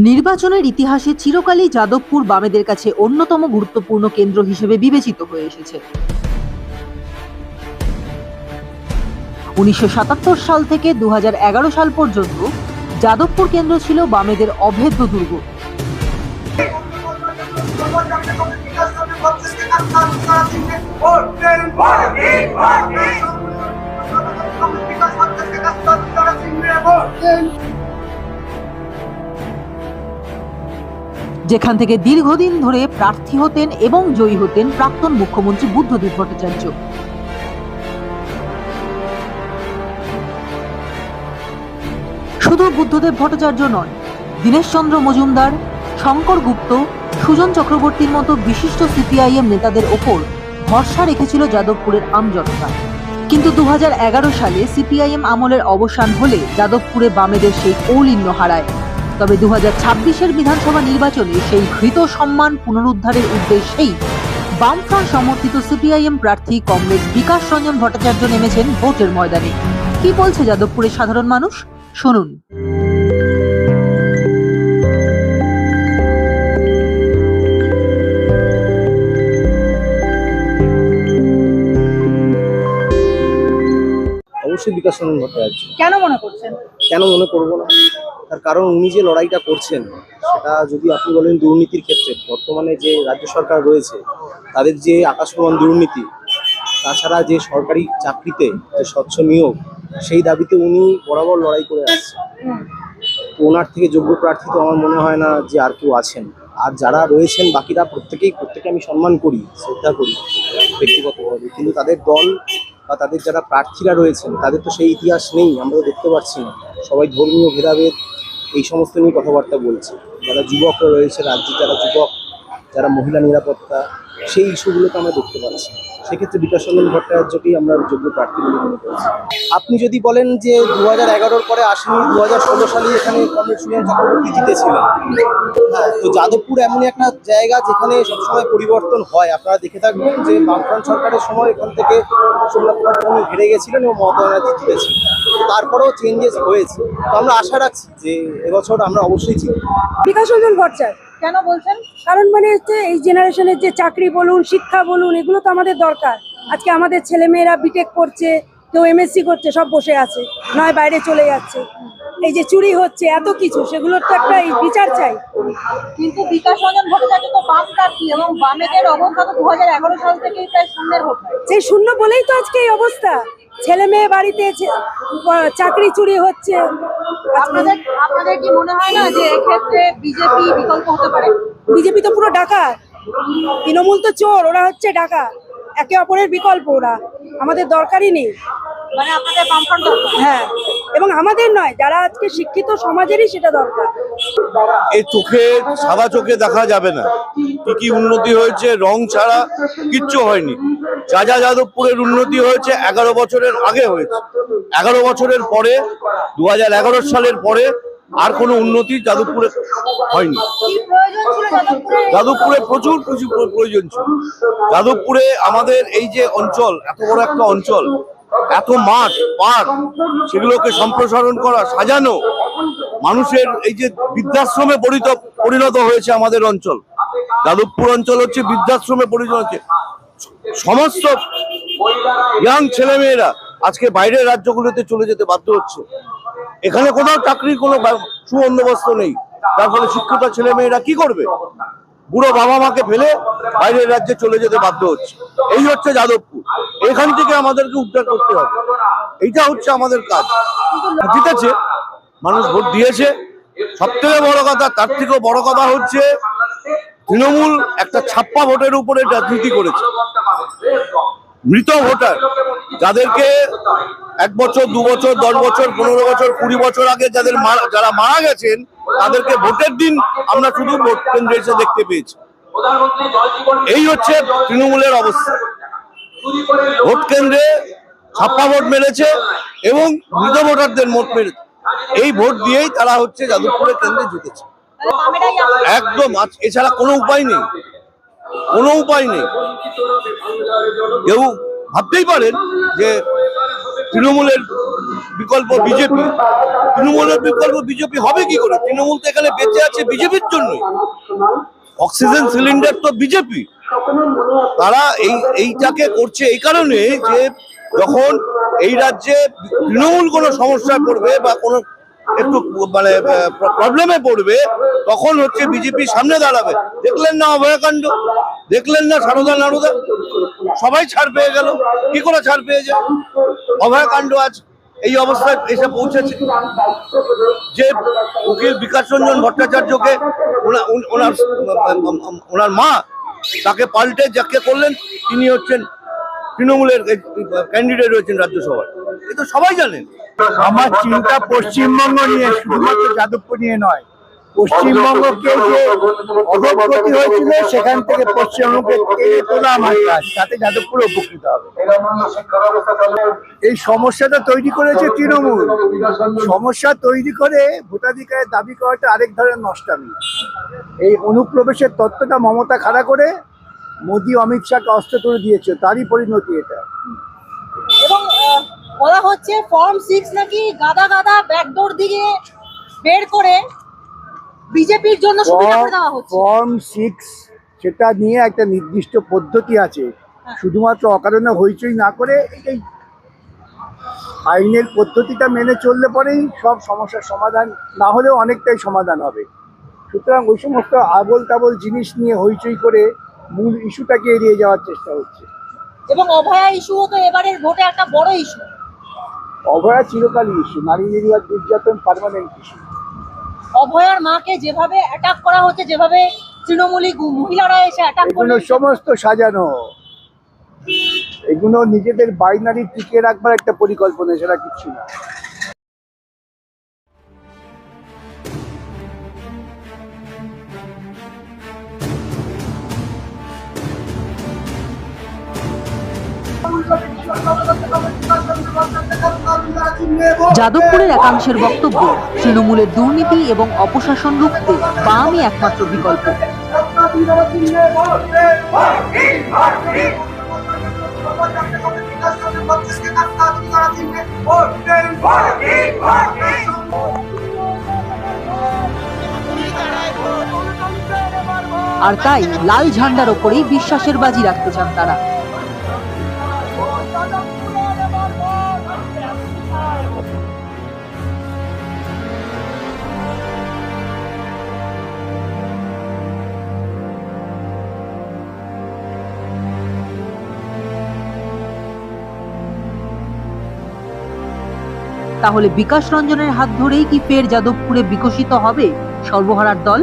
নির্বাচনের ইতিহাসে চিরকালই যাদবপুর বামেদের কাছে অন্যতম গুরুত্বপূর্ণ কেন্দ্র হিসেবে বিবেচিত হয়ে এসেছে। 1977 সাল থেকে 2011 সাল পর্যন্ত যাদবপুর কেন্দ্র ছিল বামেদের অভেদ্য দুর্গ। যেখান থেকে দীর্ঘদিন ধরে প্রার্থী হতেন এবং জয়ী হতেন প্রাক্তন মুখ্যমন্ত্রী বুদ্ধদেব ভট্টাচার্য। শুধু বুদ্ধদেব ভট্টাচার্য নন, দীনেশচন্দ্র মজুমদার, শঙ্কর গুপ্ত, সুজন চক্রবর্তীর মতো বিশিষ্ট সিপিআইএম নেতাদের ওপর ভরসা রেখেছিল যাদবপুরের আমজনতা। কিন্তু 2011 সালে সিপিআইএম আমলের অবসান হলে যাদবপুরে বামেদের সেই কৌলিন্য হারায়। তবে 2026-এর বিধানসভা নির্বাচনে সেই ঘৃত সম্মান পুনরুদ্ধারের উদ্দেশ্যেই বামফ্রন্ট সমর্থিত সিপিআইএম প্রার্থী কমরেড বিকাশ রঞ্জন ভট্টাচার্য নেমেছেন ভোটের ময়দানে। কি বলছে যাদবপুরের সাধারণ মানুষ, শুনুন। অবশ্যই বিকাশ রঞ্জন ভট্টাচার্য। কেন মনে করছেন? কেন মনে করবো না? তার কারণ উনি যে লড়াইটা করছেন, সেটা যদি আপনি বলেন দুর্নীতির ক্ষেত্রে, বর্তমানে যে রাজ্য সরকার রয়েছে তাদের যে আকাশপ্রমাণ দুর্নীতি, তাছাড়া যে সরকারি চাকরিতে যে স্বচ্ছ নিয়োগ, সেই দাবিতে উনি বরাবর লড়াই করে আসছেন। ওনার থেকে যোগ্য প্রার্থী তো আমার মনে হয় না যে আর কেউ আছেন। আর যারা রয়েছেন বাকিরা প্রত্যেকে আমি সম্মান করি, শ্রদ্ধা করি ব্যক্তিগতভাবে, কিন্তু তাদের দল বা তাদের যারা প্রার্থীরা রয়েছেন তাদের তো সেই ইতিহাস নেই, আমরা তো দেখতে পাচ্ছি না। সবাই ধর্মীয় ভেদাভেদ এই সমস্ত নিয়ে কথাবার্তা বলছে। যারা যুবকরা রয়েছে রাজ্যে, যারা যুবক, যারা মহিলা নিরাপত্তা, সেই ইস্যুগুলোকে আমরা দেখতে পাচ্ছি। সেক্ষেত্রে বিকাশ রঞ্জন ভট্টাচার্যকেই আমরা যোগ্য প্রার্থী বলে মনে করছি। আপনি যদি বলেন যে 2011-র পরে আসেনি, 2016 সালে এখানে কমরেড সুজন চক্রবর্তী জিতেছিলেন। হ্যাঁ, তো যাদবপুর এমনই একটা জায়গা যেখানে সবসময় পরিবর্তন হয়। আপনারা দেখে থাকবেন যে বামফ্রন্ট সরকারের সময় এখান থেকে সোমনাথ উনি হেরে গেছিলেন এবং মমতা ব্যানার্জি জিতেছিলেন। তারপরেও চেঞ্জেস হয়েছে, তো আমরা আশা রাখছি যে এবছর আমরা অবশ্যই জিতব। বিকাশ রঞ্জন ভট্টাচার্য। কেন বলছেন? কারণ মানে হচ্ছে এই জেনারেশনের যে চাকরি বলুন, শিক্ষা বলুন, এগুলো তো আমাদের দরকার। আজকে আমাদের ছেলেমেয়েরা বিটেক করছে, কেউ এমএসসি করছে, সব বসে আছে, নয় বাইরে চলে যাচ্ছে। এই যে চুরি হচ্ছে, এত কিছু, সেগুলোর তো একটা বিচার চাই। কিন্তু বিকাশ রঞ্জন ভট্টাচার্য তো বাম প্রার্থী এবং বামেদের অবস্থা তো 2011 সাল থেকেই প্রায় শূন্যের ভোট। সেই শূন্য বলেই তো আজকে এই অবস্থা। ছেলে মেয়ে বাড়িতে চাকরি চুরি হচ্ছে। আপনাদের কি মনে হয় না যে এক্ষেত্রে বিজেপি বিকল্প হতে পারে? বিজেপি তো পুরো ডাকাত, তৃণমূল তো চোর, ওরা হচ্ছে ডাকাত, একে অপরের বিকল্প। ওরা আমাদের দরকারই নেই। মানে আপনাদের বামফ্রন্ট দরকার? হ্যাঁ, এবং আমাদের নয়, যারা আজকে শিক্ষিত সমাজেরই সেটা দরকার। এই চোখে, সাদা চোখে দেখা যাবে না কি কি উন্নতি হয়েছে। রং ছাড়া কিচ্ছু হয়নি। যা যাদবপুরের উন্নতি হয়েছে 11 বছরের আগে হয়েছে। 11 বছরের পরে, 2011 সালের পরে আর কোনো উন্নতি যাদবপুরে হয়নি। যাদবপুরে প্রচুর প্রয়োজন ছিল। যাদবপুরে আমাদের এই যে অঞ্চল, এত বড় একটা অঞ্চল, এত মাঠ পার্ক, সেগুলোকে সম্প্রসারণ করা, সাজানো, মানুষের এই যে বৃদ্ধাশ্রমে পরিণত হয়েছে আমাদের অঞ্চল। যাদবপুর অঞ্চল হচ্ছে বৃদ্ধাশ্রমে পরিণত হচ্ছে। সমস্ত ইয়াং ছেলেমেয়েরা আজকে বাইরের রাজ্যগুলোতে চলে যেতে বাধ্য হচ্ছে। এখানে কোথাও চাকরির কোনো সুবন্দোবস্ত নেই, যার ফলে শিক্ষিত ছেলেমেয়েরা কি করবে? বুড়ো বাবা মাকে ফেলে বাইরের রাজ্যে চলে যেতে বাধ্য হচ্ছে। এই হচ্ছে যাদবপুর। এখান থেকে আমাদেরকে উদ্ধার করতে হবে, এইটা হচ্ছে আমাদের কাজ। জিতেছে, মানুষ ভোট দিয়েছে, সব থেকে বড় কথা। তার থেকেও বড় কথা হচ্ছে তৃণমূল একটা ছাপ্পা ভোটের উপরে রাজনীতি করেছে। মৃত ভোটার, যাদেরকে 1 বছর, 2 বছর, 10 বছর, 15 বছর, 20 বছর আগে যারা মারা গেছেন, তাদেরকে ভোটের দিন আমরা শুধু ভোট কেন্দ্রে এসে দেখতে পেয়েছি। এই হচ্ছে তৃণমূলের অবস্থা। ভোট কেন্দ্রে ছাপ্পা ভোট মেরেছে এবং মৃত ভোটারদের ভোট মেরেছে। এই ভোট দিয়েই তারা হচ্ছে যাদবপুরের কেন্দ্রে জিতেছে। একদম, এছাড়া কোনো উপায় নেই, কোনো উপায় নেই। কেউ ভাবতেই পারেন যে তৃণমূলের বিকল্প বিজেপি। তৃণমূলের বিকল্প বিজেপি হবে কি করে? তৃণমূল তো এখানে বেঁচে আছে বিজেপির জন্যই। অক্সিজেন সিলিন্ডার তো বিজেপি। তারা এইটাকে করছে এই কারণে যে যখন এই রাজ্যে তৃণমূল কোনো সমস্যায় পড়বে বা কোনো একটু মানে প্রবলেমে পড়বে, তখন হচ্ছে বিজেপি সামনে দাঁড়াবে। দেখলেন না অভয়াকাণ্ড, দেখলেন না সারদা নারদা, সবাই ছাড় পেয়ে গেল। কি করে ছাড় পেয়ে যায়? অভয়াকাণ্ড আজ এই অবস্থায় এসে পৌঁছেছে যে উকিল বিকাশ রঞ্জন ভট্টাচার্যকে ওনার মা তাকে পাল্টে যাকে করলেন, তিনি হচ্ছেন তৃণমূলের ক্যান্ডিডেট হয়েছেন রাজ্যসভায়। এ তো সবাই জানেন। আমার চিন্তা পশ্চিমবঙ্গ নিয়ে, শুধুমাত্র যাদবপুর নিয়ে নয়। পশ্চিমবঙ্গকে যে অধোগতি হয়েছিল সেখান থেকে পশ্চিমবঙ্গকে টেনে তোলা আমার কাজ, তাতে যাদবপুর উপকৃত হবে। এই সমস্যাটা তৈরি করেছে তৃণমূল। সমস্যা তৈরি করে ভোটাধিকারের দাবি করাটা আরেক ধরনের নষ্টামি। এই অনুপ্রবেশের তত্ত্বটা মমতা খাড়া করে মোদী অমিত শাহকে অস্ত্র তুলে দিয়েছে, তারই পরিণতি এটা। এবং বলা হচ্ছে ফর্ম 6 নাকি গাদা গাদা ব্যাকডোর দিয়ে বের করে বিজেপির জন্য সুবিধা করে দেওয়া হচ্ছে। ফর্ম 6 সেটা নিয়ে একটা নির্দিষ্ট পদ্ধতি আছে, শুধুমাত্র অকারণে হইচই না করে এই আইনের পদ্ধতিটা মেনে চললে পরেই সব সমস্যার সমাধান, না হলেও অনেকটাই সমাধান হবে। সুতরাং ওই সমস্ত আবোল তাবোল জিনিস নিয়ে হইচই করে মূল ইস্যুটাকে এড়িয়ে যাওয়ার চেষ্টা হচ্ছে। এবং অভয়া ইস্যুও তো এবারের ভোটে একটা বড় ইস্যু। অভয়া চিরকালই ইস্যু, নারী নির্যাতন পার্মানেন্ট ইস্যু। অভয়ার মাকে যেভাবে অ্যাটাক করা হচ্ছে, যেভাবে তৃণমূলী মহিলারা এসে অ্যাটাক এগুলো করছে, সমস্ত সাজানো, এগুলো নিজেদের বাইনারি টিকে রাখবার একটা পরিকল্পনা, সেটা কিচ্ছু না। যাদবপুরের একাংশের বক্তব্য, তৃণমূলের দুর্নীতি এবং অপশাসন রুখতে বামই একমাত্র বিকল্প। আর তাই লাল ঝান্ডার ওপরেই বিশ্বাসের বাজি রাখতে চান তারা। তাহলে বিকাশ রঞ্জনের হাত ধরেই কি ফের যাদবপুরে বিকশিত হবে সর্বহারার দল?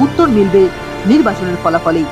উত্তর মিলবে নির্বাচনের ফলাফলেই।